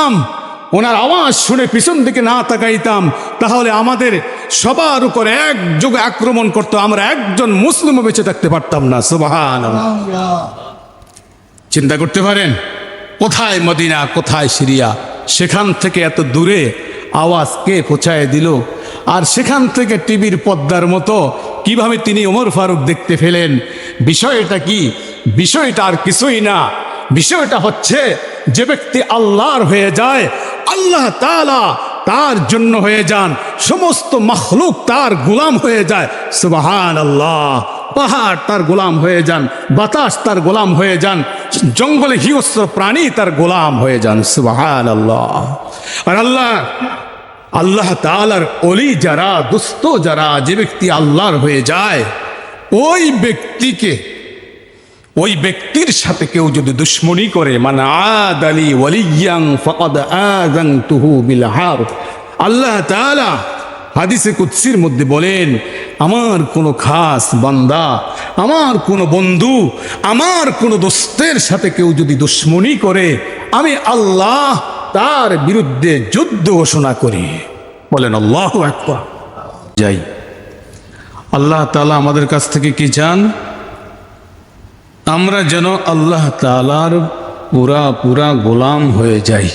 শুনতাম, ওনার আওয়াজ শুনে পিছন দিকে না তাকাইতাম, তাহলে আমাদের সবার উপরে একযোগে আক্রমণ করতো, আমরা একজন মুসলিমও বেঁচে থাকতে পারতাম না। সুবহানাল্লাহ। চিন্তা করতে পারেন, কোথায় মদিনা, কোথায় সিরিয়া, সেখান থেকে এত দূরে আওয়াজ কে পৌঁছায় দিল? আর সেখান থেকে টিভির পর্দার মতো কিভাবে তিনি ওমর ফারুক দেখতে পেলেন? বিষয়টা কি? বিষয়টা আর কিছুই না, বিষয়টা হচ্ছে যে ব্যক্তি আল্লাহর হয়ে যায়, আল্লাহ তাআলা তার জন্য হয়ে যান, সমস্ত মাখলুক তার গোলাম হয়ে যায়। সুবহানাল্লাহ। পাহাড় তার গোলাম হয়ে যান, বাতাস তার গোলাম হয়ে যান, জঙ্গলে হিংস্র প্রাণী তার গোলাম হয়ে যান। সুবহানাল্লাহ। আর আল্লাহ তাআলার ওলি যারা, দুস্থ যারা, যে ব্যক্তি আল্লাহর হয়ে যায়, ওই ব্যক্তির সাথে কেউ যদি দুশ্মনী করে, মান আদালি ওয়ালিয়ান ফাকাদ আযানতুহু বিল হারব। আল্লাহ তাআলা হাদিসে কুদসির মধ্যে বলেন, আমার কোনো খাস বান্দা, আমার কোনো বন্ধু, আমার কোনো দোস্তের সাথে কেউ যদি দুশ্মনী করে, আমি আল্লাহ তার বিরুদ্ধে যুদ্ধ ঘোষণা করি। বলেন আল্লাহু আকবার। যাই, আল্লাহ তাআলা আমাদের কাছ থেকে কি চান? আমরা যেন আল্লাহ তাআলার পুরা গোলাম হয়ে যাই,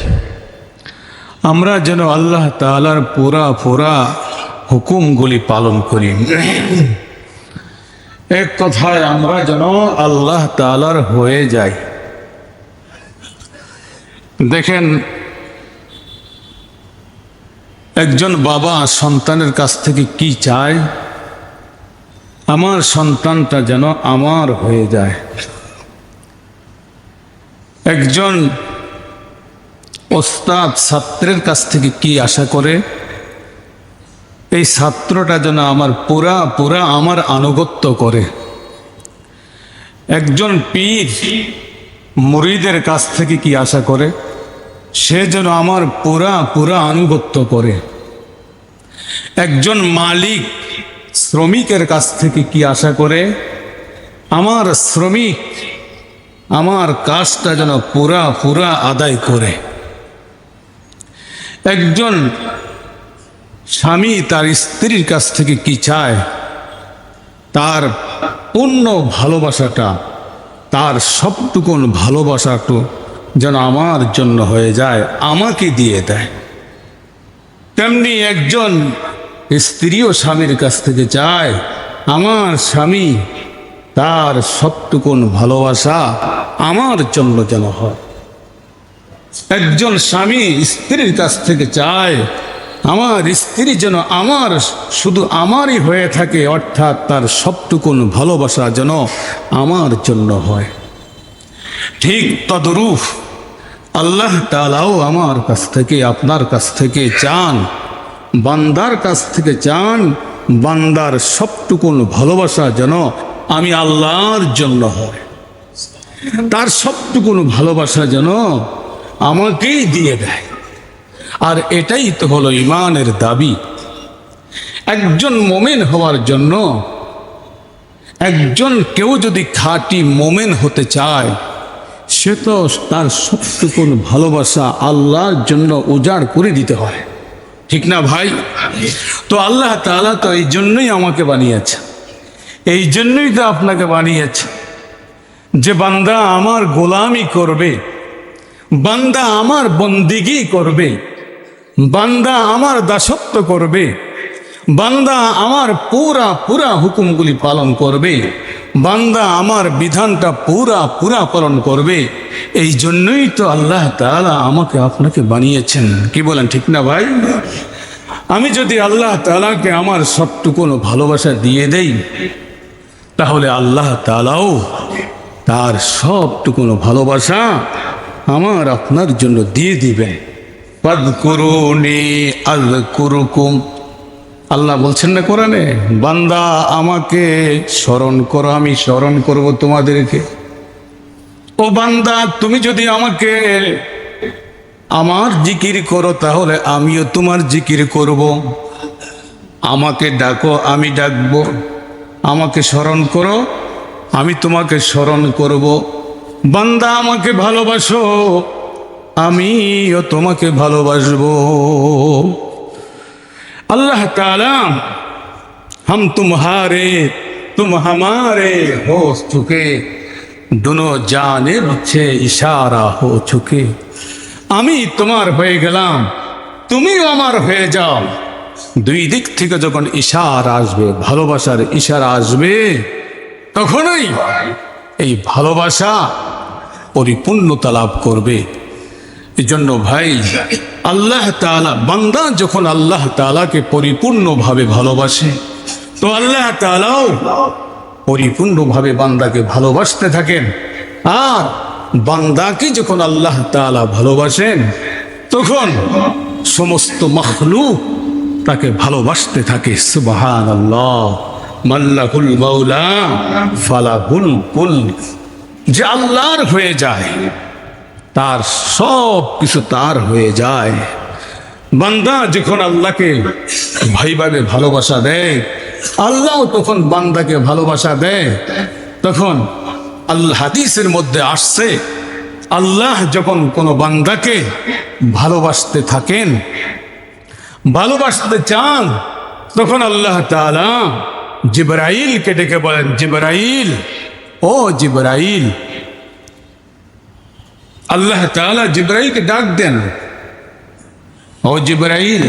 আমরা যেন আল্লাহ তাআলার পুরা হুকুমগুলি পালন করি। এক কথায় আমরা যেন আল্লাহ তাআলার হয়ে যাই। দেখেন, একজন বাবা সন্তানের কাছ থেকে কি চায়? আমার সন্তানটা যেন আমার হয়ে যায়। একজন ওস্তাদ ছাত্রের কাছ থেকে কি আশা করে? এই ছাত্রটা যেন আমার পুরা আমার আনুগত্য করে। একজন পীর মুরিদের কাছ থেকে কি আশা করে? সে যেন আমার পুরা আনুগত্য করে। একজন মালিক শ্রমিকের কাছ থেকে কি আশা করে? আমার শ্রমিক আমার কাজটা যেন পুরা আদায় করে। একজন স্বামী তার স্ত্রীর কাছ থেকে কি চায়? তার পূর্ণ ভালোবাসাটা, তার সবটুকুন ভালোবাসাটু যেন আমার জন্য হয়ে যায়, আমাকে দিয়ে দেয়। তেমনি একজন স্ত্রীও স্বামীর কাছ থেকে চায়, আমার স্বামী তার সবটুকুন ভালোবাসা আমার জন্য যেন হয়। একজন স্বামী স্ত্রীর কাছ থেকে চায়, আমার স্ত্রী যেন শুধু আমারই হয়ে থাকে, অর্থাৎ তার সবটুকুন ভালোবাসা যেন আমার জন্য হয়। ঠিক তদরূপ আল্লাহ তাআলাও আমার কাছ থেকে, আপনার কাছ থেকে চান, বান্দার কাছ থেকে চান, বান্দার সবটুকুন ভালোবাসা যেন আমি আল্লাহর জন্য হয়, তার সবটুকুন ভালোবাসা যেন আমাকেই দিয়ে দেয়। আর এটাই তো হলো ঈমানের দাবি। একজন মুমিন হওয়ার জন্য, কেউ যদি খাঁটি মুমিন হতে চায়, সে তো তার সবটুকুন ভালোবাসা আল্লাহর জন্য উজাড় করে দিতে হয়, ঠিক না ভাই? তো আল্লাহ তাআলা তো এই জন্যই আমাকে বানিয়েছে, এই জন্যই তো আপনাকে বানিয়েছে, যে বান্দা আমার গোলামি করবে, বান্দা আমার বন্দিগি করবে, বান্দা আমার দাসত্ব করবে, বান্দা আমার পুরা হুকুমগুলি পালন করবে, বান্দা আমার বিধানটা পুরা পালন করবে। এই জন্যই তো আল্লাহ তাআলা আমাকে আপনাকে বানিয়েছেন। কি বলেন, ঠিক না ভাই? আমি যদি আল্লাহ তাআলাকে আমার সবটুকুন ভালোবাসা দিয়ে দেই, তাহলে আল্লাহ তাআলাও তার সবটুকুন ভালোবাসা আমার আপনার জন্য দিয়ে দিবেন। ফাযকুরুনি আযকুরুকুম। আল্লাহ বলছেন না কোরআনে, বান্দা আমাকে স্মরণ করো, আমি স্মরণ করব তোমাদেরকে। ও বান্দা, তুমি যদি আমাকে আমার জিকির করো, তাহলে আমিও তোমার জিকির করব। আমাকে ডাকো, আমি ডাকবো। আমাকে স্মরণ করো, আমি তোমাকে স্মরণ করব। বান্দা আমাকে ভালোবাসো, আমিও তোমাকে ভালোবাসবো। अल्लाह ताला हम तुम्हारे तुम हमारे हो चुके, दोनों जानिब से इशारा हो चुके। আমি তোমার হয়ে গেলাম, তুমিও আমার হয়ে যাও। দুই দিক থেকে যখন ইশারা আসবে, ভালোবাসার ইশারা আসবে, তখনই এই ভালোবাসা পরিপূর্ণতা লাভ করবে। এই জন্য ভাই, আল্লাহ তাআলা, বান্দা যখন আল্লাহ তাআলাকে পরিপূর্ণভাবে ভালোবাসে, তো আল্লাহ তাআলাও পরিপূর্ণভাবে বান্দাকে ভালোবাসতে থাকেন। আর বান্দাকে যখন আল্লাহ তাআলা ভালোবাসেন, তখন সমস্ত মাখলুক তাকে ভালোবাসতে থাকে। সুবহানাল্লাহ, মাল্লাহুল মাওলা ফালাহুল কুল। যে আল্লাহর হয়ে যায়, তার সব কিছু তার হয়ে যায়। বান্দা যখন আল্লাহকে ভাইভাবে ভালোবাসা দেয়, আল্লাহ তখন বান্দাকে ভালোবাসা দেয়। তখন আল্লাহ হাদিসের মধ্যে আসছে, আল্লাহ যখন কোনো বান্দাকে ভালোবাসতে থাকেন, ভালোবাসতে চান, তখন আল্লাহ তাআলা জিবরাইলকে ডেকে বলেন, জিবরাইল, ও জিবরাইল। আল্লাহ তাআলা জিবরাইলকে ডাক দেন, ও জিবরাইল,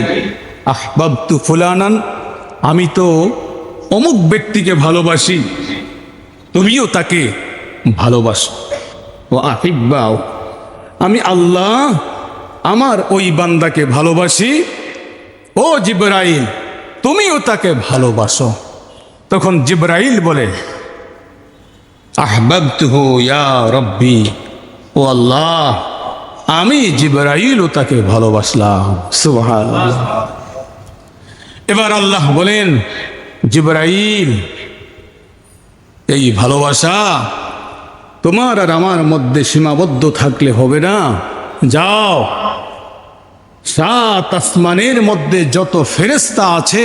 আহবাবতু ফুলানান, আমি তো অমুক ব্যক্তিকে ভালোবাসি, তুমিও তাকে ভালোবাসো। ও আহিব্বাও, আমি আল্লাহ আমার ওই বান্দাকে ভালোবাসি, ও জিবরাইল তুমিও তাকে ভালোবাসো। তখন জিবরাইল বলে, আহবাবতুহু ইয়া রব্বি, ও আল্লাহ আমি জিবরাইলও তাকে ভালোবাসলাম। সুবহানাল্লাহ। এবার আল্লাহ বলেন, জিবরাইল, এই ভালোবাসা তোমার আর আমার মধ্যে সীমাবদ্ধ থাকলে হবে না। যাও, সাত আসমানের মধ্যে যত ফেরেশতা আছে,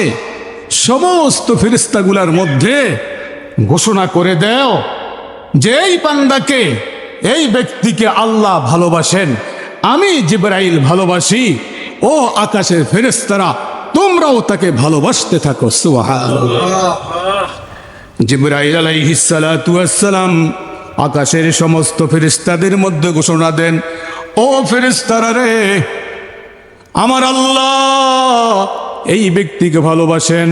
সমস্ত ফেরেশতাগুলোর মধ্যে ঘোষণা করে দাও যে এই বান্দাকে, এই ব্যক্তিকে আল্লাহ ভালোবাসেন, আমি জিবরাইল ভালোবাসি। ও আকাশের ফেরেশতারা, তোমরাও তাকে ভালোবাসতে থাকো। সুবহানাল্লাহ। জিবরাইল আলাইহিস সালাতু ওয়াস সালাম আকাশের সমস্ত ফেরেশতাদের মধ্যে ঘোষণা দেন, ও ফেরেশতারা রে, আমার আল্লাহ এই ব্যক্তিকে ভালোবাসেন,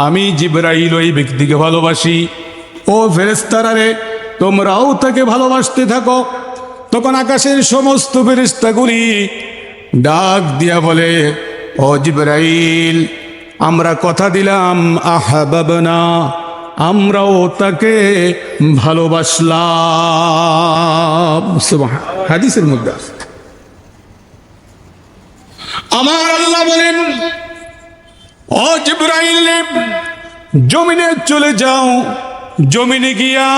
আমি জিবরাইল ওই ব্যক্তিকে ভালোবাসি। ও ফেরেশতারা রে, তোমরাও তাকে ভালোবাসতে থাকো। তখন আকাশের সমস্ত ফেরেশতাগুলি ডাক দিয়া বলে, ও জিবরাইল, আমরা কথা দিলাম, আহবাবনা, আমরাও তাকে ভালোবাসলাম। সুবহানাল্লাহ। হাদিসের মধ্যে আছে। আমার আল্লাহ বলেন, ও জিবরাইল, জমিনে চলে যাও, জমিনে গিয়া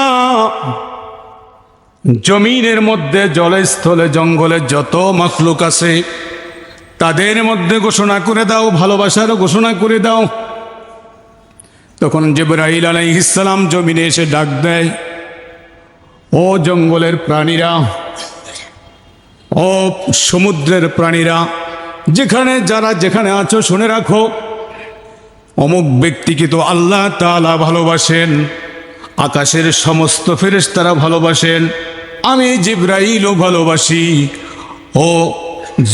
জমিনের মধ্যে জলে স্থলে জঙ্গলে যত মাখলুক আছে তাদের মধ্যে ঘোষণা করে দাও, ভালোবাসার ঘোষণা করে দাও। তখন জিবরাইল আলাইহিস সালাম জমিনে এসে ডাক দেয়, ও জঙ্গলের প্রাণীরা, ও সমুদ্রের প্রাণীরা, যেখানে যারা যেখানে আছো শুনে রাখো, অমুক ব্যক্তিকে তো আল্লাহ তাআলা ভালোবাসেন, আকাশের সমস্ত ফেরেশতারা ভালোবাসেন, আমি জিবরাইলও ভালোবাসি। ও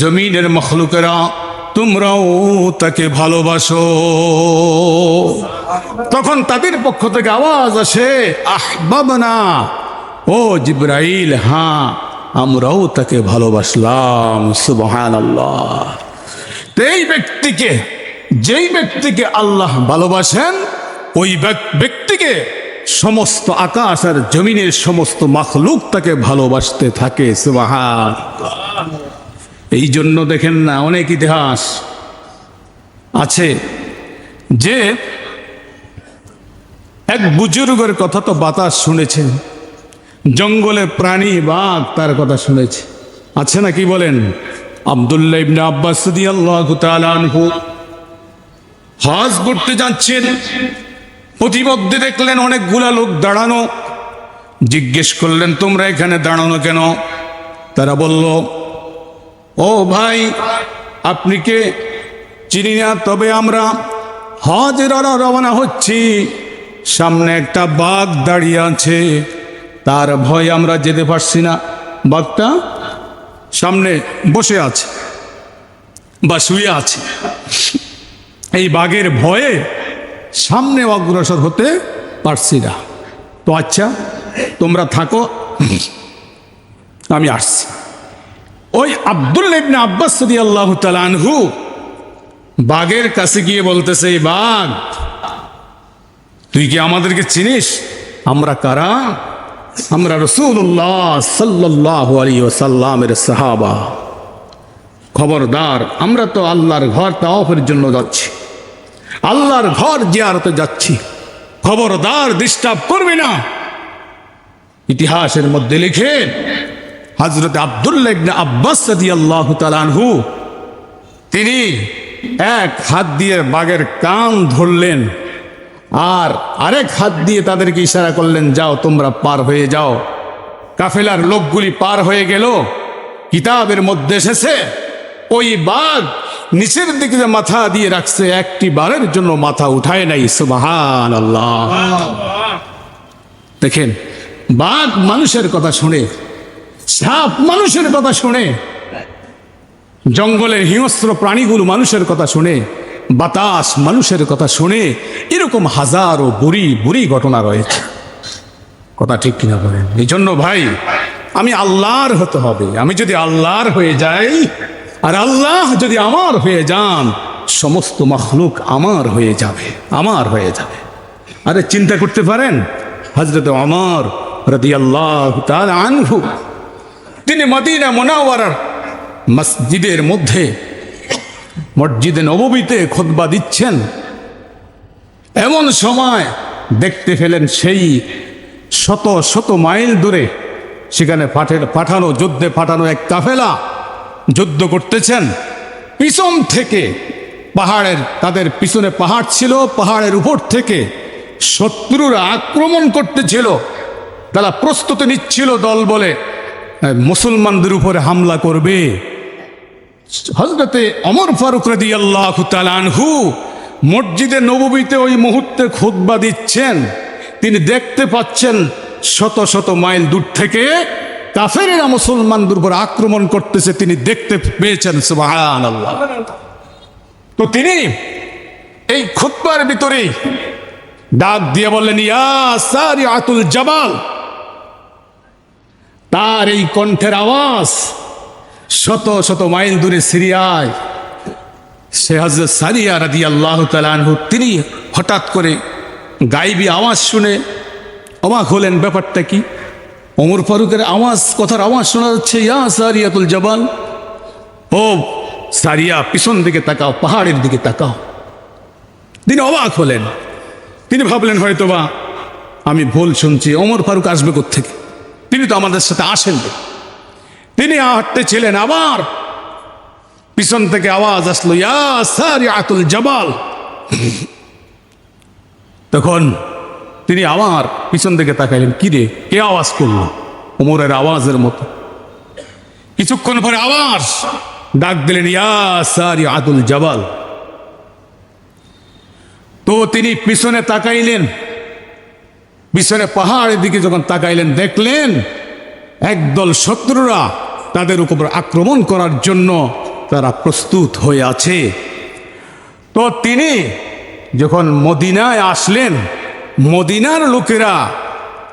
জমিনের মখলুকেরা, তোমরাও তাকে ভালোবাসো। তখন তাদের পক্ষ থেকে আওয়াজ আসে, আহবাবনা, ও জিবরাইল, হ্যাঁ আমরাও তাকে ভালোবাসলাম। সুবহানাল্লাহ। এই ব্যক্তিকে, যেই ব্যক্তিকে আল্লাহ ভালোবাসেন, ওই ব্যক্তিকে সমস্ত আকাশ আর জমিনের সমস্ত মাখলুক তাকে ভালোবাসতে থাকে। সুবহানাল্লাহ। এই জন্য দেখেন না, অনেক ইতিহাস আছে যে এক বুজুর্গের কথা তো বাতাস শুনেছেন, জঙ্গলে প্রাণী বাঘ তার কথা শুনেছে, আছে না? কি বলেন? আব্দুল্লাহ ইবনে আব্বাস রাদিয়াল্লাহু তাআলা আনহু হজ করতে যাচ্ছেন, প্রতিমধ্যে দেখলেন অনেকগুলা লোক দাঁড়ানো। জিজ্ঞেস করলেন, তোমরা এখানে দাঁড়ানো কেন? তারা বলল, ও ভাই, আপনি কে চিনি না, তবে আমরা হজের রওনা হচ্ছি। সামনে একটা বাঘ দাঁড়িয়ে আছে, তার ভয় আমরা যেতে পারছি না। বাঘটা সামনে বসে আছে বা শুয়ে আছে, এই বাঘের ভয়ে সামনে অগ্রসর হতে পারছি না। তো আচ্ছা, তোমরা থাকো, আমি আসছি। ওই আব্দুল্লাহ ইবনে আব্বাস রাদিয়াল্লাহু তাআলা আনহু বাঘের কাছে গিয়ে বলতেছে, এই বাঘ, তুই কি আমাদেরকে চিনিস? আমরা কারা? আমরা রাসূলুল্লাহ সাল্লাল্লাহু আলাইহি ওয়াসাল্লামের সাহাবা। খবরদার, আমরা তো আল্লাহর ঘর তাওয়াফের জন্য যাচ্ছি, আল্লাহর ঘর জিয়ারতে যাচ্ছি, খবরদার ডিস্টার্ব করবি না। ইতিহাসের মধ্যে লিখে হযরত আব্দুল্লাহ ইবনে আব্বাস রাদিয়াল্লাহু তাআলা আনহু তিনি এক হাত দিয়ে বাঘের কান ধরলেন আর আরেক হাত দিয়ে তাদেরকে ইশারা করলেন, যাও তোমরা পার হয়ে যাও। কাফেলার লোকগুলি পার হয়ে গেল। কিতাবের মধ্যে এসেছে ওই বাঘ নিচের দিকে যে মাথা দিয়ে রাখছে, একটি বারের জন্য মাথা উঠায় নাই। সুবহানাল্লাহ। দেখেন, বাঘ মানুষের কথা শুনে, সাপ মানুষের কথা শুনে, জঙ্গলের হিংস্র প্রাণীগুলো মানুষের কথা শুনে, বাতাস মানুষের কথা শুনে, এরকম হাজারো বুড়ি বুড়ি ঘটনা রয়েছে। কথা ঠিক কিনা বলেন? এই জন্য ভাই, আমি আল্লাহর হতে হবে। আমি যদি আল্লাহর হয়ে যাই আর আল্লাহ যদি আমার হয়ে যান, সমস্ত মাখলুক আমার হয়ে যাবে, আমার হয়ে যাবে। আরে চিন্তা করতে পারেন, হযরত ওমর রাদিয়াল্লাহু তাআলা আনহু তিনি মদিনা মুনাওয়ারার মসজিদের মধ্যে, মসজিদে নববীতে খুতবা দিচ্ছেন। এমন সময় দেখতে পেলেন সেই শত শত মাইল দূরে সেখানে পাঠানো যুদ্ধে পাঠানো এক কাফেলা যুদ্ধ করতেছেন। পিছন থেকে পাহাড়ের, তাদের পিছনে পাহাড় ছিল, পাহাড়ের উপর থেকে শত্রুরা আক্রমণ করতেছিল। তারা প্রস্তুতি নিচ্ছিল দল বলে মুসলমানদের উপরে হামলা করবে। হযরতে ওমর ফারুক রাদিয়াল্লাহু তাআলা আনহু মসজিদে নববীতে ওই মুহূর্তে খুতবা দিচ্ছেন। তিনি দেখতে পাচ্ছেন শত শত মাইল দূর থেকে কাফেরেরা মুসলমানদের উপর আক্রমণ করতেছে, তিনি দেখতে পেয়েছেন। সুবহানাল্লাহ। তো তিনি এই খুতবার ভিতরেই ডাক দিয়ে বললেন, ইয়া সারিআতুল জাবাল। তার এই কণ্ঠের আওয়াজ শত শত মাইল দূরে সিরিয়ায় সে হযরত সারিয়া রাদিয়াল্লাহু তাআলা আনহু তিনি হঠাৎ করে গায়েবী আওয়াজ শুনে অবাক হলেন। ব্যাপারটা কি? ওমর ফারুকের আওয়াজ, কথার আওয়াজ শোনা যাচ্ছে, ইয়া সারিয়াতুল জাবাল, ও সারিয়া পিছন দিকে তাকাও, পাহাড়ের দিকে তাকাও। তিনি অবাক হলেন। তিনি ভাবলেন হয়তোবা আমি ভুল শুনছি, ওমর ফারুক আসবে কোত্থেকে? তিনি তো আমাদের সাথে আসেন। তিনি হাঁটতেছিলেন, আবার পিছন থেকে আওয়াজ আসলো, ইয়া সারিয়াতুল জাবাল। তখন তিনি আবার পিছন দিকে তাকাইলেন, কি রে, কে আওয়াজ করলো? ওমরের আওয়াজের মতো। কিছুক্ষণ পরে আওয়াজ ডাক দিলেন, ইয়া সারিয়াতুল জাবাল। তো তিনি পিছনে তাকাইলেন, পিছনে পাহাড়ের দিকে যখন তাকাইলেন, দেখলেন একদল শত্রুরা তাদের উপর আক্রমণ করার জন্য তারা প্রস্তুত হয়ে আছে। তো তিনি যখন মদিনায় আসলেন, মদিনার লোকেরা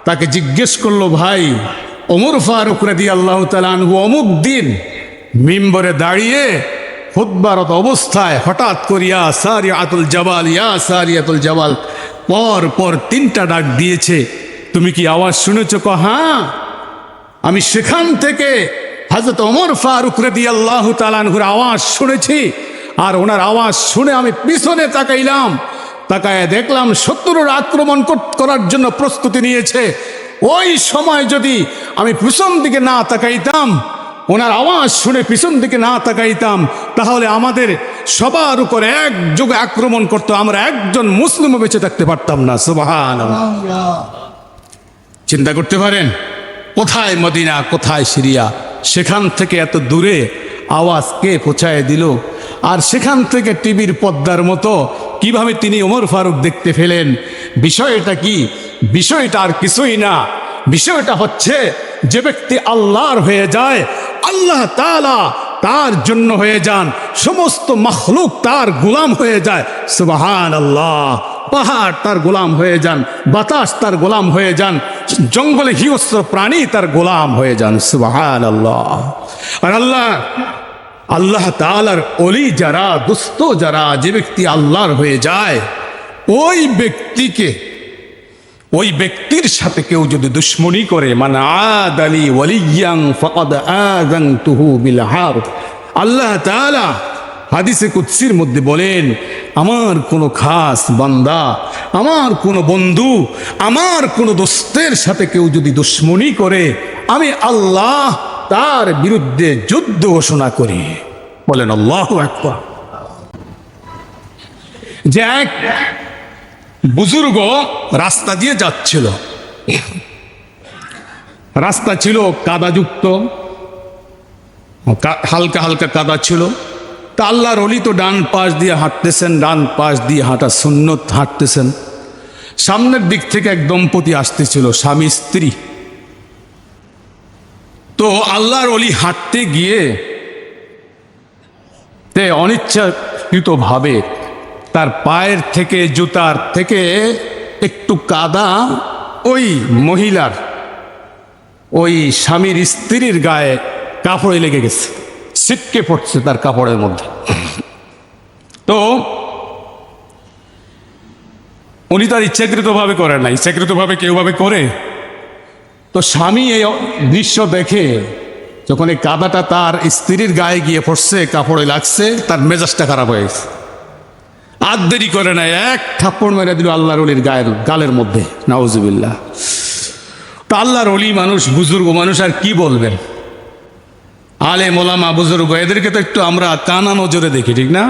তাকে জিজ্ঞেস করলো, ভাই ওমর ফারুক রাদিয়াল্লাহু তাআলা আনহু অমুক দিন মিম্বরে দাঁড়িয়ে খুতবারত অবস্থায় হঠাৎ করিয়া সারিয়াতুল জাবাল, ইয়া সারিয়াতুল জাবাল পর পর তিনটা ডাক দিয়েছে, তুমি কি আওয়াজ শুনেছ? হ্যাঁ, আমি সেখান থেকে হযরত ওমর ফারুক রাদিয়াল্লাহু তাআলা আনহুর আওয়াজ শুনেছি। আর ওনার আওয়াজ শুনে আমি পিছনে তাকাইলাম, তাকায় দেখলাম শত্রুর আক্রমণ করার জন্য প্রস্তুতি নিয়েছে। ওই সময় যদি আমি পিছন দিকে না তাকাইতাম, ওনার আওয়াজ শুনে পিছন দিকে না তাকাইতাম, তাহলে আমাদের সবার উপর একযোগে আক্রমণ করতো, আমরা একজন মুসলিমও বেঁচে থাকতে পারতাম না। সুবহানাল্লাহ। চিন্তা করতে পারেন, কোথায় মদিনা, কোথায় সিরিয়া, সেখান থেকে এত দূরে আওয়াজ কে পৌঁছায় দিল। আর সেখান থেকে টিভির পর্দার মতো কিভাবে তিনি ওমর ফারুক দেখতে পেলেন। বিষয়টা কি? বিষয়টা আর কিছুই না, বিষয়টা হচ্ছে যে ব্যক্তি আল্লাহর হয়ে যায়, আল্লাহ তাআলা তার জন্য হয়ে যান, সমস্ত মাখলুক তার গোলাম হয়ে যায়। সুবহানাল্লাহ। পাহাড় তার গোলাম হয়ে যান, বাতাস তার গোলাম হয়ে যান, জঙ্গলে হিংস্র প্রাণী তার গোলাম হয়ে যান। সুবহানাল্লাহ। আর আল্লাহ তাআলার ওলি যারা, দোস্ত যারা, যে ব্যক্তি আল্লাহর হয়ে যায়, ওই ব্যক্তির সাথে কেউ যদি দুশ্মনী করে, মান আদালি ওয়ালিয়ান ফাকাদ আযানতুহু বিল হারব। আল্লাহ তাআলা হাদিসে কুদসির মধ্যে বলেন, আমার কোনো খাস বান্দা, আমার কোনো বন্ধু, আমার কোনো দোস্তের সাথে কেউ যদি দুশ্মনী করে, আমি আল্লাহ তার বিরুদ্ধে যুদ্ধ ঘোষণা করি। বলেন আল্লাহু আকবার। যে এক বুজুর্গ রাস্তা দিয়ে যাচ্ছিল, রাস্তা ছিল কাদাযুক্ত, হালকা হালকা কাদা ছিল। তা আল্লাহর ওলি তো ডান পাশ দিয়ে হাঁটতেছেন, ডান পাশ দিয়ে হাঁটা সুন্নত, হাঁটতেছেন। সামনের দিক থেকে এক দম্পতি আসতেছিল, স্বামী স্ত্রী। তো আল্লাহর ওলি হাঁটতে গিয়ে অনিচ্ছাকৃতভাবে তার পায়ের থেকে, জুতার থেকে একটু কাদা ওই মহিলার, ওই স্বামীর স্ত্রীর গায়ে কাপড়ে লেগে গেছে, ছিটকে পড়ছে তার কাপড়ের মধ্যে। তো উনি তার ইচ্ছাকৃতভাবে করে না, ইচ্ছাকৃতভাবে কেউভাবে করে। তো স্বামী এই দৃশ্য দেখে, যখন এই কাদাটা তার স্ত্রীর গায়ে গিয়ে পড়ছে, কাপড়ে লাগছে, তার মেজাজটা খারাপ হয়ে গেছে। আর দেরি করে না, এক থাপ্পড় মেরে দিল আল্লাহর ওলির গালের মধ্যে। নাউজুবিল্লাহ। তো আল্লাহর ওলি মানুষ, বুজুর্গ মানুষ, আর কি বলবেন? আলেম ওলামা বুজুর্গ, এদেরকে তো একটু আমরা কানা নজরে দেখি, ঠিক না?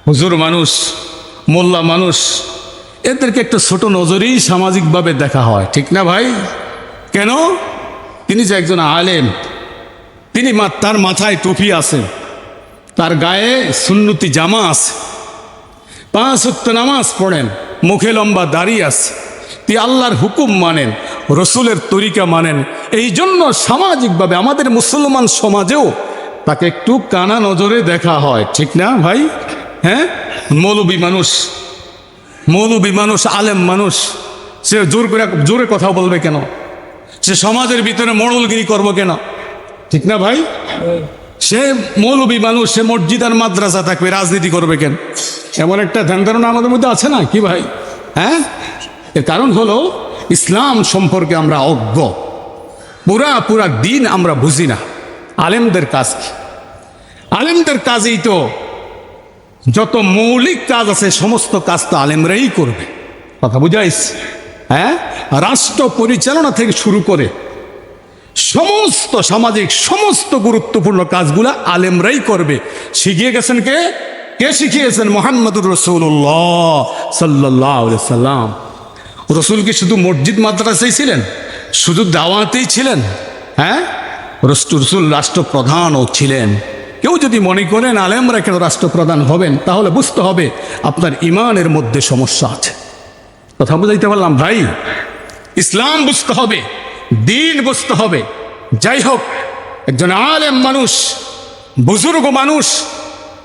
হুজুর মানুষ, মোল্লা মানুষ, এদেরকে একটু ছোট নজরেই সামাজিকভাবে দেখা হয়, ঠিক না ভাই? কেন? তিনি যে একজন আলেম, তিনি তার মাথায় টুপি আছে, তার গায়ে সুন্নতি জামা আছে, 5 ওয়াক্ত নামাজ পড়েন, মুখে লম্বা দাড়ি আছে, তিনি আল্লাহর হুকুম মানেন, রসুলের তরিকা মানেন। এই জন্য সামাজিকভাবে আমাদের মুসলমান সমাজেও তাকে একটু কানা নজরে দেখা হয়, ঠিক না ভাই? হ্যাঁ, মৌলবী মানুষ, আলেম মানুষ, সে জোরে কথা বলবে কেন? সে সমাজের ভিতরে মোড়লগিরি করবো কেন? ঠিক না ভাই? সে মৌলবী মানুষ, সে মসজিদ আর মাদ্রাসা থাকবে, রাজনীতি করবে কেন? এমন একটা ধ্যান ধারণা আমাদের মধ্যে আছে না কি ভাই? হ্যাঁ, এর কারণ হলো ইসলাম সম্পর্কে আমরা অজ্ঞ, পুরা দিন আমরা বুঝি না। আলেমদের কাজ কি? আলেমদের কাজেই তো যত মৌলিক কাজ আছে, সমস্ত কাজ তো আলেমরাই করবে। কথা বুঝাইস? হ্যাঁ, রাষ্ট্র পরিচালনা থেকে শুরু করে সমস্ত সামাজিক সমস্ত গুরুত্বপূর্ণ কাজগুলা আলেমরাই করবে। শিখিয়ে গেছেন কে? শিখিয়েছেন? মুহাম্মদুর রাসূলুল্লাহ সাল্লাল্লাহু আলাইহি সাল্লাম। রসুল কি শুধু মসজিদ মাদ্রাসায় ছিলেন? শুধু দাওয়াতেই ছিলেন? হ্যাঁ, রসুল রাষ্ট্রপ্রধানও ছিলেন। কেউ যদি মনে করেন আলেমরা কেন রাষ্ট্রপ্রধান হবেন, তাহলে বুঝতে হবে আপনার ইমানের মধ্যে সমস্যা আছে। কথা বুঝাইতে পারলাম ভাই? ইসলাম বুঝতে হবে, দিন বুঝতে হবে। যাই হোক, একজন আলেম মানুষ, বুজুর্গ মানুষ,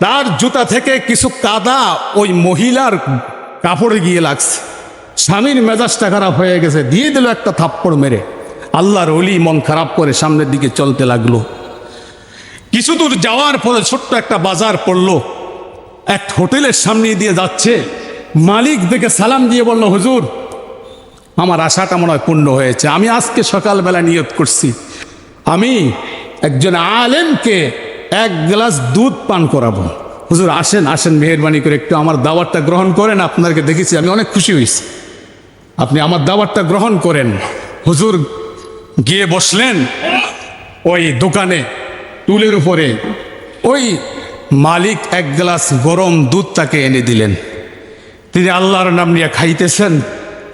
তার জুতা থেকে কিছু কাদা ওই মহিলার কাপড়ে গিয়ে লাগছে। স্বামীর মেজাজটা খারাপ হয়ে গেছে, দিয়ে দিল একটা থাপ্পড় মেরে। আল্লাহর ওলি মন খারাপ করে সামনের দিকে চলতে লাগলো। কিছু দূর যাওয়ার পরে ছোট্ট একটা বাজার পড়লো, এক হোটেলের সামনে দিয়ে যাচ্ছে। মালিক দেখে সালাম দিয়ে বলল, হুজুর, আমার আশাটা মনে হয় পূর্ণ হয়েছে। আমি আজকে সকালবেলা নিয়ত করছি, আমি একজন আলেমকে 1 গ্লাস দুধ পান করাবো। হুজুর আসেন মেহেরবানি করে একটু আমার দাওয়াতটা গ্রহণ করেন, আপনাকে দেখেছি, আমি অনেক খুশি হয়েছি, আপনি আমার দাওয়াতটা গ্রহণ করেন। হুজুর গিয়ে বসলেন ওই দোকানে, টুলের উপরে। ওই মালিক 1 গ্লাস গরম দুধ তাকে এনে দিলেন। তিনি আল্লাহর নাম নিয়ে খাইতেছেন।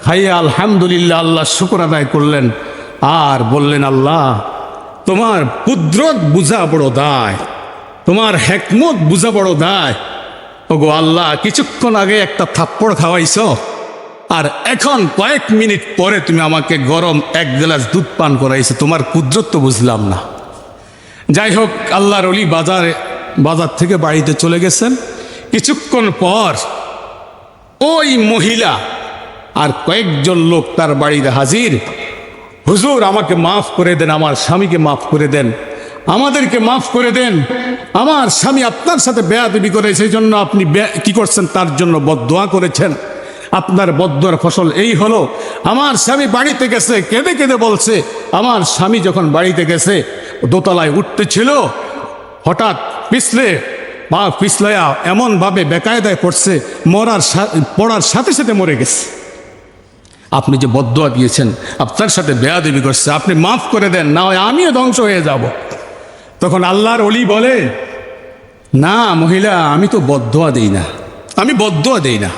খাইয়ে আলহামদুলিল্লাহ, আল্লাহ শুকর আদায় করলেন, আর বললেন, আল্লাহ, তোমার কুদরত বুঝা বড় দায়, তোমার হেকমত বুঝা বড় দায়। ওগো আল্লাহ, কিছুক্ষণ আগে একটা থাপ্পড় খাওয়াইছ, আর এখন কয়েক মিনিট পরে তুমি আমাকে গরম এক গ্লাস দুধ পান করাইছো। তোমার কুদরত তো বুঝলাম না। যাই হোক, আল্লাহর ওলি বাজার থেকে বাড়িতে চলে গেছেন। কিছুক্ষণ পর ওই মহিলা আর কয়েকজন লোক তার বাড়িতে হাজির। হুজুর, আমাকে মাফ করে দেন, আমার স্বামীকে মাফ করে দেন, আমাদেরকে মাফ করে দেন। আমার স্বামী আপনার সাথে বেয়াদবি করে, সেই জন্য আপনি কি করছেন, তার জন্য বদদোয়া করেছেন। আপনার বদদোয়ার ফসল এই হলো। আমার স্বামী বাড়িতে গেছে, কেঁদে কেঁদে বলছে, আমার স্বামী যখন বাড়িতে গেছে দোতলায় উঠতেছিল, হঠাৎ পা পিছলাইয়া এমনভাবে বেকায়দায় পড়ছে, পড়ার সাথে সাথে মরে গেছে। আপনি যে বদদোয়া দিয়েছেন, আপনার সাথে বেয়াদবি করছে, আপনি মাফ করে দেন, না হয় আমিও ধ্বংস হয়ে যাব। তখন আল্লাহর ওলি বলে, না মহিলা, আমি তো বদদোয়া দেই না, আমি বদদোয়া দেই না।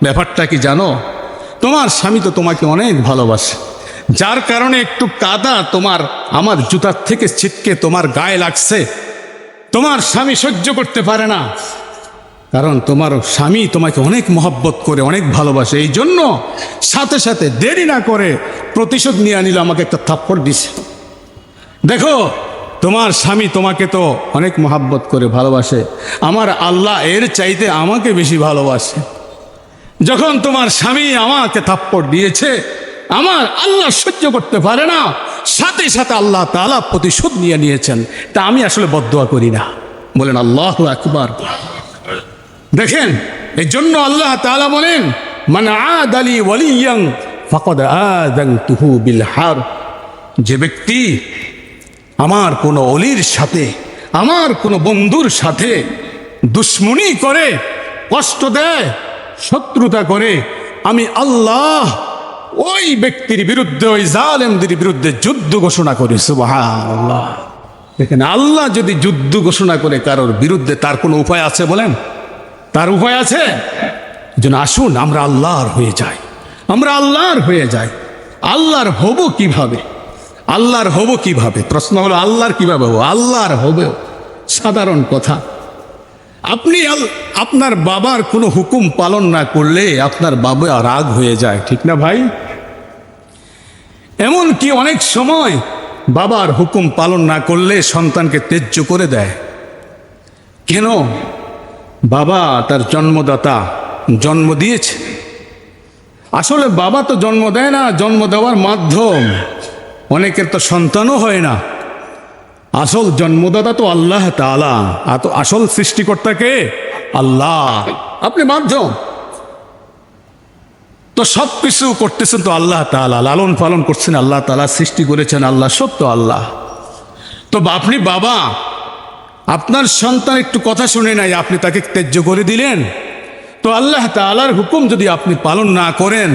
ব্যাপারটা কি জানো, তোমার স্বামী তো তোমাকে অনেক ভালোবাসে, যার কারণে একটু কাদা আমার জুতার থেকে ছিটকে তোমার গায়ে লাগছে। তোমার স্বামী সহ্য করতে পারে না, কারণ তোমার স্বামী তোমাকে অনেক মহব্বত করে, অনেক ভালোবাসে। এই জন্য সাথে সাথে দেরি না করে প্রতিশোধ নিয়ে আনিল, আমাকে একটা থাপ্পড় দিছে। দেখো, তোমার স্বামী তোমাকে তো অনেক মহব্বত করে ভালোবাসে, আমার আল্লাহ এর চাইতে আমাকে বেশি ভালোবাসে। যখন তোমার স্বামী আমাকে থাপ্পড় দিয়েছে, আমার আল্লাহ সহ্য করতে পারে না, সাথে সাথে আল্লাহ তাআলা প্রতিশোধ নিয়ে নিয়েছেন। তা আমি আসলে বদদোয়া করি না। বলেন আল্লাহু আকবার। দেখেন, এই জন্য আল্লাহ তাআলা বলেন, মান আদালি ওয়ালিয়ান ফাকাদ আযানতুহু বিল হারব। যে ব্যক্তি আমার কোনো ওলির সাথে, আমার কোনো বন্ধুর সাথে দুশ্মনী করে, কষ্ট দেয়, শত্রুতা করে, আমি আল্লাহ ওই ব্যক্তির বিরুদ্ধে, ওই জালেমদের বিরুদ্ধে যুদ্ধ ঘোষণা করি। সুবহানাল্লাহ। দেখেন, আল্লাহ যদি যুদ্ধ ঘোষণা করে কারোর বিরুদ্ধে, তার কোনো উপায় আছে বলেন? তার উপায় আছে? যেন আসুন আমরা আল্লাহর হয়ে যাই, আমরা আল্লাহর হয়ে যাই। আল্লাহর হব কিভাবে? আল্লাহর হব কিভাবে? প্রশ্ন হলো আল্লাহর কিভাবে হবো? আল্লাহর হবে সাধারণ কথা। আপনি আপনার বাবার কোনো হুকুম পালন না করলে আপনার বাবা রাগ হয়ে যায়, ঠিক না ভাই? এমন কি অনেক সময় বাবার হুকুম পালন না করলে সন্তানকে ত্যায্য করে দেয়। কেন? বাবা তার জন্মদাতা, জন্ম দিয়েছে। আসলে বাবা তো জন্ম দেয় না, জন্ম দেওয়ার মাধ্যম। অনেকের তো সন্তানও হয় না। আসল জন্মদাতা তো আল্লাহ তাআলা। আসল সৃষ্টিকর্তা কে? আল্লাহ। আপনি মাধ্যম। তো সব কিছু করতেছেন তো আল্লাহ তাআলা, লালন পালন করছেন আল্লাহ তাআলা, সৃষ্টি করেছেন আল্লাহ, সব তো আল্লাহ। তো আপনি বাবা, আপনার সন্তান একটু কথা শুনে নাই, আপনি তাকে ত্যায্য করে দিলেন। তো আল্লাহ তাআলার হুকুম যদি আপনি পালন না করেন,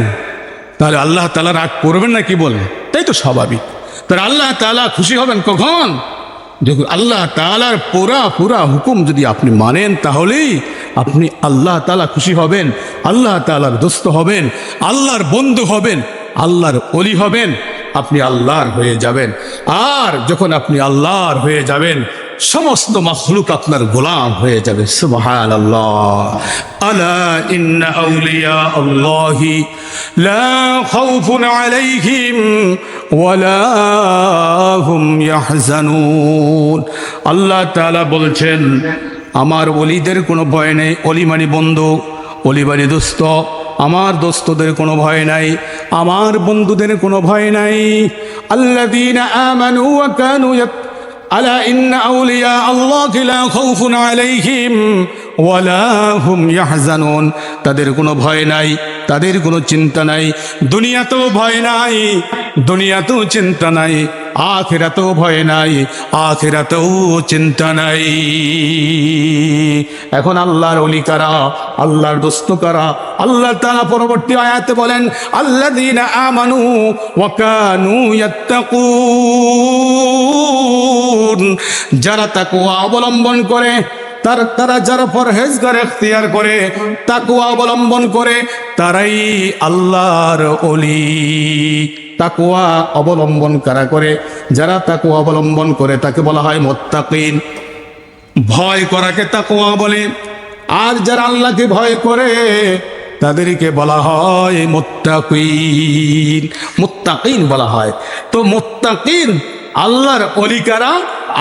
তাহলে আল্লাহ তাআলা রাগ করবেন না? কি বলেন? তাই তো স্বাভাবিক। তাহলে আল্লাহ তাআলা খুশি হবেন কখন? দেখুন, আল্লাহ তাআলার পুরা হুকুম যদি আপনি মানেন, তাহলেই আপনি আল্লাহ তাআলা খুশি হবেন, আল্লাহ তাআলার দোস্ত হবেন, আল্লাহর বন্ধু হবেন, আল্লাহর ওলি হবেন, আপনি আল্লাহর হয়ে যাবেন। আর যখন আপনি আল্লাহর হয়ে যাবেন, সমস্ত মাখলুক আপনার গোলাম হয়ে যাবে। সুবহানাল্লাহ। আলা ইন্না আউলিয়া আল্লাহি লা খাউফুন আলাইহিম ওয়ালা হুম ইয়াহজানুন। আল্লাহ তাআলা বলছেন, আমার ওলিদের কোনো ভয় নেই। ওলি মানে বন্ধু, ওলি মানে দোস্ত। আমার দোস্তদের কোনো ভয় নাই, আমার বন্ধুদের কোনো ভয় নাই। আল্লাযীনা আমানু ওয়া কানু আলা ইন্না আউলিয়া আল্লাহি লা খাউফুন আলাইহিম ওয়ালা হুম ইয়াহজানুন। তাদের কোনো ভয় নাই, তাদের কোনো চিন্তা নাই। দুনিয়াতেও ভয় নাই, দুনিয়াতেও চিন্তা নাই। আখিরাতেও ভয় নাই, আখিরাতেও চিন্তা নাই। এখন আল্লাহর ওলি কারা? আল্লাহর দোস্ত কারা? আল্লাহ তাআলা পরবর্তী আয়াতে বলেন, আল্লাযীনা আমানু ওয়া কানু ইয়াত্তাকুন। যারা তাকওয়া অবলম্বন করে, তারা যারা পরহেজগার ইখতিয়ার করে, তাকওয়া অবলম্বন করে, তারাই আল্লাহর ওলি। তাকওয়া অবলম্বন কারা করে? যারা তাকওয়া অবলম্বন করে তাকে বলা হয় মুত্তাকিন। ভয় করাকে তাকওয়া বলে। আর যারা আল্লাহকে ভয় করে তাদেরকে বলা হয় মুত্তাকিন। মুত্তাকিন বলা হয়। তো মুত্তাকিন আল্লাহর ওলি কারা,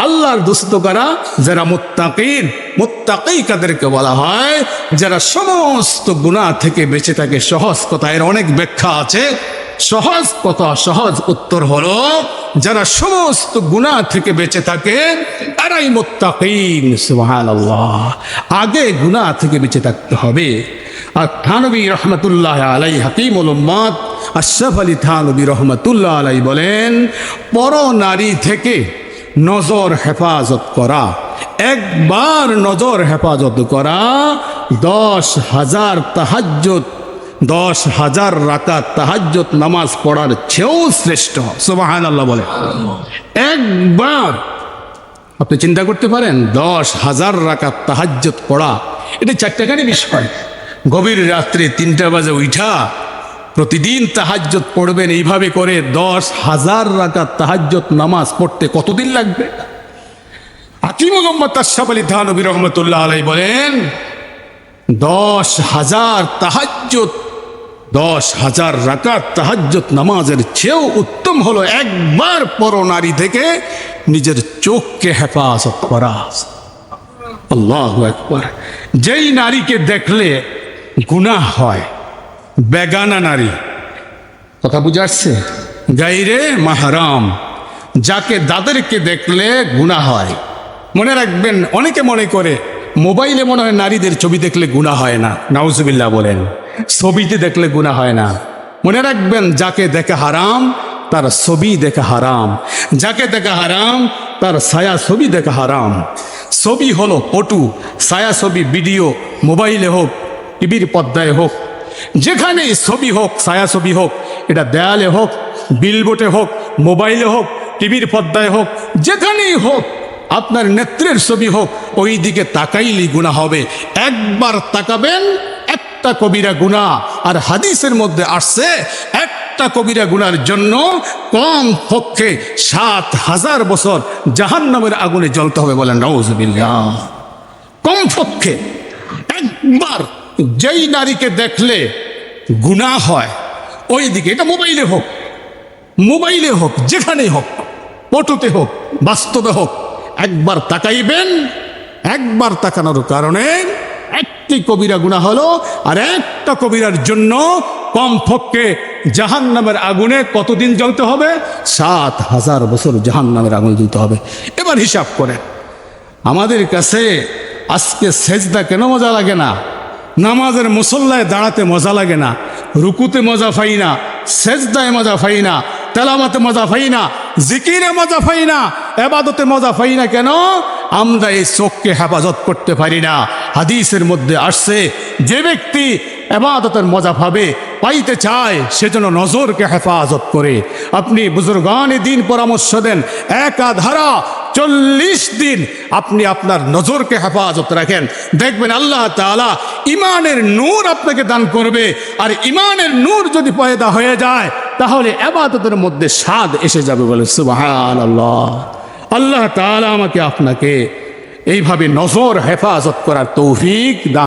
আল্লাহর দোস্ত কারা? যারা মুত্তাকিন। মুত্তাকি কাদেরকে বলা হয়? যারা সমস্ত গুনাহ থেকে বেঁচে থাকে। সহজ কথা, এর অনেক ব্যাখ্যা আছে। সহজ কথা, সহজ উত্তর হলো যারা সমস্ত গুনাহ থেকে বেঁচে থাকে তারাই মুত্তাকিন। সুবহানাল্লাহ। আগে গুনাহ থেকে বেঁচে থাকতে হবে। আর থানবী রহমতুল্লাহ আলাই, হাকিমুল উম্মাত আশরাফ আলী থানবী রহমতুল্লাহ আলাই বলেন, পর নারী থেকে নজর হেফাজত করা, একবার নজর হেফাজত করা 10,000 তাহাজ্জুদ, 10,000 রাকাত তাহাজ্জুদ নামাজ পড়ার চেয়েও শ্রেষ্ঠ। সুবহানাল্লাহ বলে। একবার আপনি চিন্তা করতে পারেন 10,000 রাকাত তাহাজ্জুদ পড়া, এটা চারটাখানি বিষয়। গভীর রাত্রে 3টা বাজে উঠা প্রতিদিন তাহাজ্জুদ পড়বেন, এইভাবে করে 10,000 রাকাত তাহাজ্জুদ নামাজ পড়তে কতদিন লাগবে? হাকিমুল উম্মাত আশরাফ আলী থানবী রহমতুল্লাহ আলাই বলেন 10,000 তাহাজ্জুদ, 10,000 রাকাত তাহাজ্জুদ নামাজের চেয়েও উত্তম হলো একবার পর নারী থেকে নিজের চোখকে হেফাজত করা। আল্লাহু আকবার। যেই নারীকে দেখলে গুনাহ হয়, বেগানা নারী, কথা বুঝে আসছে? গাইরে মাহরাম, যাকে তাদেরকে দেখলে গুনাহ হয়। মনে রাখবেন, অনেকে মনে করে মোবাইলে মনে হয় নারীদের ছবি দেখলে গুনাহ হয় না। নাউজুবিল্লাহ বলেন। ছবিতে দেখলে গুনাহ হয় না। মনে রাখবেন, যাকে দেখা হারাম তার ছবি দেখা হারাম, যাকে দেখা হারাম তার ছায়া ছবি দেখা হারাম। ছবি হলো ফটো, ছায়া ছবি ভিডিও, মোবাইলে হোক, টিভির পর্দায় হোক, যেখানেই ছবি হোক, ছায়া ছবি হোক, এটা দেয়ালে হোক, বিলবোর্ডে হোক, মোবাইলে হোক, টিভির পর্দায় হোক, যেখানেই হোক, আপনার নেত্রের ছবি হোক, ওই দিকে তাকাইলেই গুনাহ হবে। একবার তাকাবেন, একটা কবিরা গুনাহ। আর হাদিসের মধ্যে আসছে একটা কবিরা গুনার জন্য কম পক্ষে 7,000 বছর জাহান্নামের আগুনে জ্বলতে হবে। বলেন নাউজুবিল্লাহ। কম পক্ষে একবার যেই নারীকে দেখলে গুনাহ হয় ওই দিকে, এটা মোবাইলে হোক, মোবাইলে হোক, যেখানেই হোক, ফটোতে হোক, বাস্তবে হোক, একবার তাকাইবেন। একবার তাকানোর কারণে একটি কবিরা গুনাহ হলো। আর একটা কবিরার জন্য কমপক্ষে জাহান্নামের আগুনে কতদিন জ্বলতে হবে? 7,000 বছর জাহান্নামের আগুনে জ্বলতে হবে। এবার হিসাব করেন, আমাদের কাছে আজকে সেজদা কেন মজা লাগে না? নামাজের মুসল্লায় দাঁড়াতে মজা লাগে না, রুকুতে মজা পাই না, সেজদায় মজা পাই না, তেলাওয়াতে মজা পাই না, জিকিরে মজা পাই না, ইবাদতে মজা পাই না। কেন? আমরা এই চোখকে হেফাজত করতে পারি না। হাদিসের মধ্যে আসছে, যে ব্যক্তি ইবাদতের মজা পাইতে চায় সেজন্য নজরকে হেফাজত করে। আপনি বুজুর্গানে দ্বীন পরামর্শ দেন, একাধারা 40 দিন আপনি আপনার নজরকে হেফাজত রাখেন, দেখবেন আল্লাহ তাআলা ইমানের নূর আপনাকে দান করবে। আর ইমানের নূর যদি পয়দা হয়ে যায় তাহলে ইবাদতের মধ্যে স্বাদ এসে যাবে। বলে সুবহানাল্লাহ। আল্লাহ তাআলা আমাকে আপনাকে এইভাবে নজর হেফাজত করার তৌফিক দান